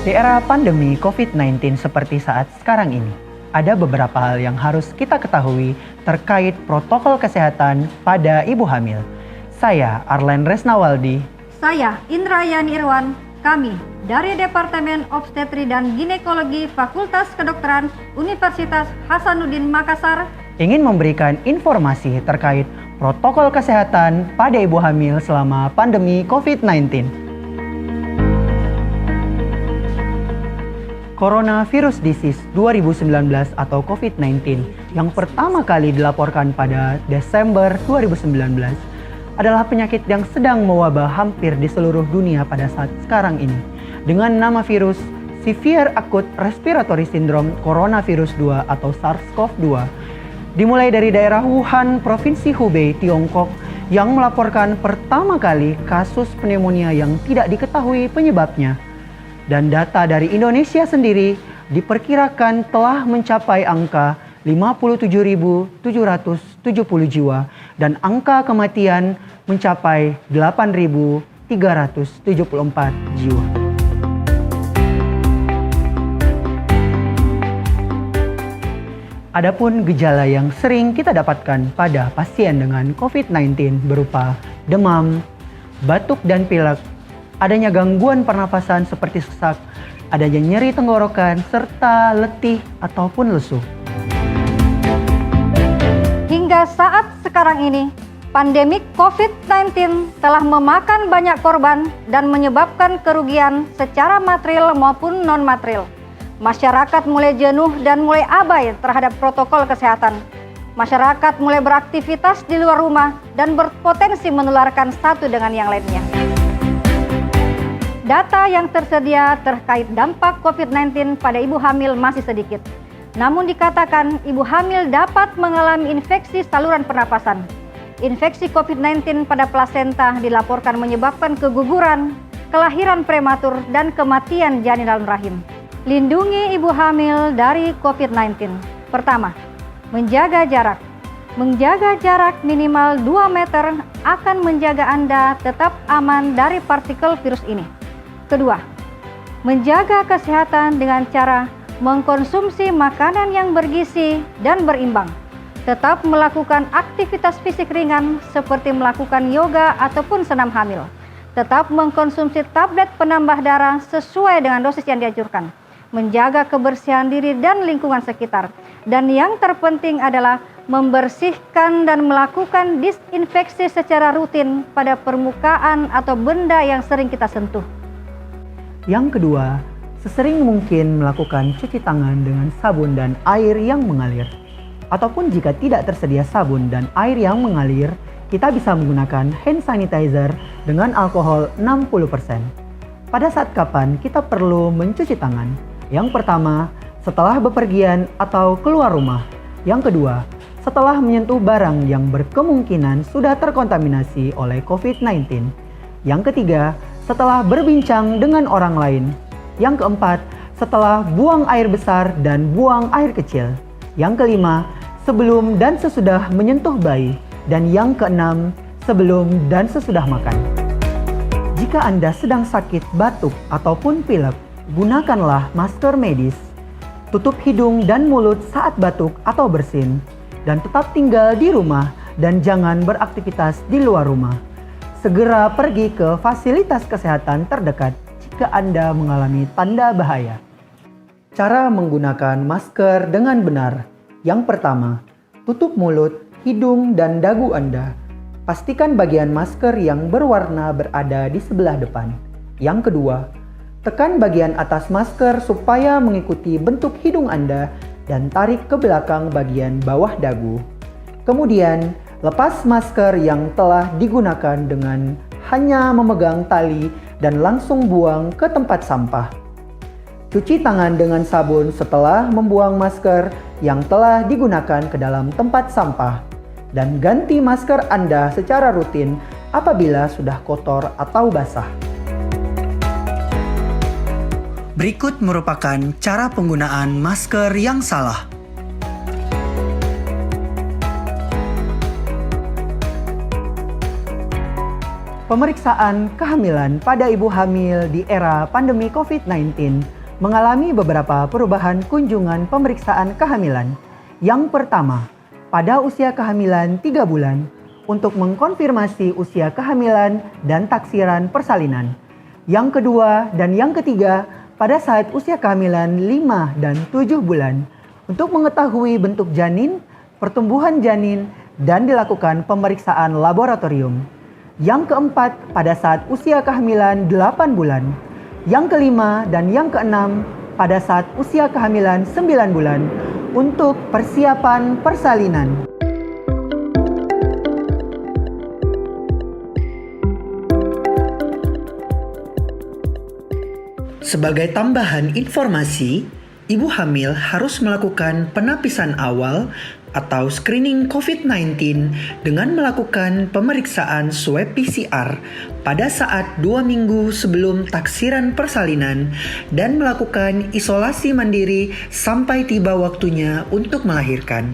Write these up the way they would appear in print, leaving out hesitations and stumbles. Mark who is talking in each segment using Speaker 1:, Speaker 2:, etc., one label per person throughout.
Speaker 1: Di era pandemi COVID-19 seperti saat sekarang ini, ada beberapa hal yang harus kita ketahui terkait protokol kesehatan pada ibu hamil. Saya Arlen Resnawaldi.
Speaker 2: Saya Indrayani Irwan. Kami dari Departemen Obstetri dan Ginekologi Fakultas Kedokteran Universitas Hasanuddin Makassar
Speaker 1: Ingin memberikan informasi terkait protokol kesehatan pada ibu hamil selama pandemi COVID-19. Coronavirus Disease 2019 atau COVID-19 yang pertama kali dilaporkan pada Desember 2019 adalah penyakit yang sedang mewabah hampir di seluruh dunia pada saat sekarang ini dengan nama virus Severe Acute Respiratory Syndrome Coronavirus 2 atau SARS-CoV-2 dimulai dari daerah Wuhan, Provinsi Hubei, Tiongkok yang melaporkan pertama kali kasus pneumonia yang tidak diketahui penyebabnya. Dan data dari Indonesia sendiri diperkirakan telah mencapai angka 57.770 jiwa dan angka kematian mencapai 8.374 jiwa. Adapun gejala yang sering kita dapatkan pada pasien dengan COVID-19 berupa demam, batuk dan pilek, adanya gangguan pernafasan seperti sesak, adanya nyeri tenggorokan, serta letih ataupun lesu.
Speaker 2: Hingga saat sekarang ini, pandemi COVID-19 telah memakan banyak korban dan menyebabkan kerugian secara material maupun non-material. Masyarakat mulai jenuh dan mulai abai terhadap protokol kesehatan. Masyarakat mulai beraktivitas di luar rumah dan berpotensi menularkan satu dengan yang lainnya. Data yang tersedia terkait dampak COVID-19 pada ibu hamil masih sedikit. Namun dikatakan ibu hamil dapat mengalami infeksi saluran pernapasan. Infeksi COVID-19 pada plasenta dilaporkan menyebabkan keguguran, kelahiran prematur, dan kematian janin dalam rahim. Lindungi ibu hamil dari COVID-19. Pertama, menjaga jarak. Menjaga jarak minimal 2 meter akan menjaga Anda tetap aman dari partikel virus ini. Kedua, menjaga kesehatan dengan cara mengkonsumsi makanan yang bergizi dan berimbang. Tetap melakukan aktivitas fisik ringan seperti melakukan yoga ataupun senam hamil. Tetap mengkonsumsi tablet penambah darah sesuai dengan dosis yang dianjurkan. Menjaga kebersihan diri dan lingkungan sekitar. Dan yang terpenting adalah membersihkan dan melakukan disinfeksi secara rutin pada permukaan atau benda yang sering kita sentuh.
Speaker 1: Yang kedua, sesering mungkin melakukan cuci tangan dengan sabun dan air yang mengalir. Ataupun jika tidak tersedia sabun dan air yang mengalir, kita bisa menggunakan hand sanitizer dengan alkohol 60%. Pada saat kapan kita perlu mencuci tangan? Yang pertama, setelah bepergian atau keluar rumah. Yang kedua, setelah menyentuh barang yang berkemungkinan sudah terkontaminasi oleh COVID-19. Yang ketiga, setelah berbincang dengan orang lain. Yang keempat, setelah buang air besar dan buang air kecil. Yang kelima, sebelum dan sesudah menyentuh bayi. Dan yang keenam, sebelum dan sesudah makan. Jika Anda sedang sakit batuk ataupun pilek, gunakanlah masker medis. Tutup hidung dan mulut saat batuk atau bersin. Dan tetap tinggal di rumah dan jangan beraktivitas di luar rumah. Segera pergi ke fasilitas kesehatan terdekat jika Anda mengalami tanda bahaya. Cara menggunakan masker dengan benar. Yang pertama, tutup mulut, hidung, dan dagu Anda. Pastikan bagian masker yang berwarna berada di sebelah depan. Yang kedua, tekan bagian atas masker supaya mengikuti bentuk hidung Anda dan tarik ke belakang bagian bawah dagu. Kemudian, lepas masker yang telah digunakan dengan hanya memegang tali dan langsung buang ke tempat sampah. Cuci tangan dengan sabun setelah membuang masker yang telah digunakan ke dalam tempat sampah. Dan ganti masker Anda secara rutin apabila sudah kotor atau basah. Berikut merupakan cara penggunaan masker yang salah. Pemeriksaan kehamilan pada ibu hamil di era pandemi COVID-19 mengalami beberapa perubahan kunjungan pemeriksaan kehamilan. Yang pertama, pada usia kehamilan 3 bulan untuk mengkonfirmasi usia kehamilan dan taksiran persalinan. Yang kedua dan yang ketiga pada saat usia kehamilan 5 dan 7 bulan untuk mengetahui bentuk janin, pertumbuhan janin, dan dilakukan pemeriksaan laboratorium. Yang keempat pada saat usia kehamilan 8 bulan. Yang kelima dan yang keenam pada saat usia kehamilan 9 bulan untuk persiapan persalinan. Sebagai tambahan informasi, ibu hamil harus melakukan penapisan awal atau screening COVID-19 dengan melakukan pemeriksaan swab PCR pada saat 2 minggu sebelum taksiran persalinan dan melakukan isolasi mandiri sampai tiba waktunya untuk melahirkan.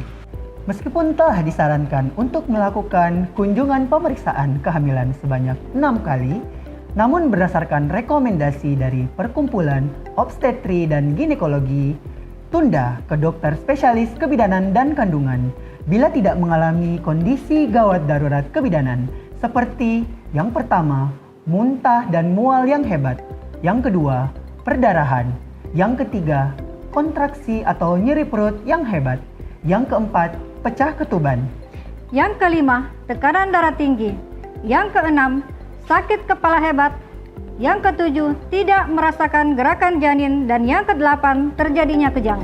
Speaker 1: Meskipun telah disarankan untuk melakukan kunjungan pemeriksaan kehamilan sebanyak 6 kali, namun berdasarkan rekomendasi dari Perkumpulan Obstetri dan Ginekologi, tunda ke dokter spesialis kebidanan dan kandungan bila tidak mengalami kondisi gawat darurat kebidanan seperti yang pertama, muntah dan mual yang hebat, yang kedua, perdarahan, yang ketiga, kontraksi atau nyeri perut yang hebat, yang keempat, pecah ketuban,
Speaker 2: Yang kelima, tekanan darah tinggi. Yang keenam, sakit kepala hebat. Yang ketujuh, tidak merasakan gerakan janin. Dan yang kedelapan, terjadinya kejang.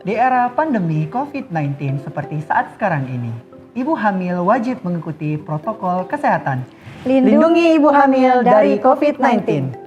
Speaker 1: Di era pandemi COVID-19 seperti saat sekarang ini, ibu hamil wajib mengikuti protokol kesehatan.
Speaker 2: Lindungi ibu hamil dari COVID-19.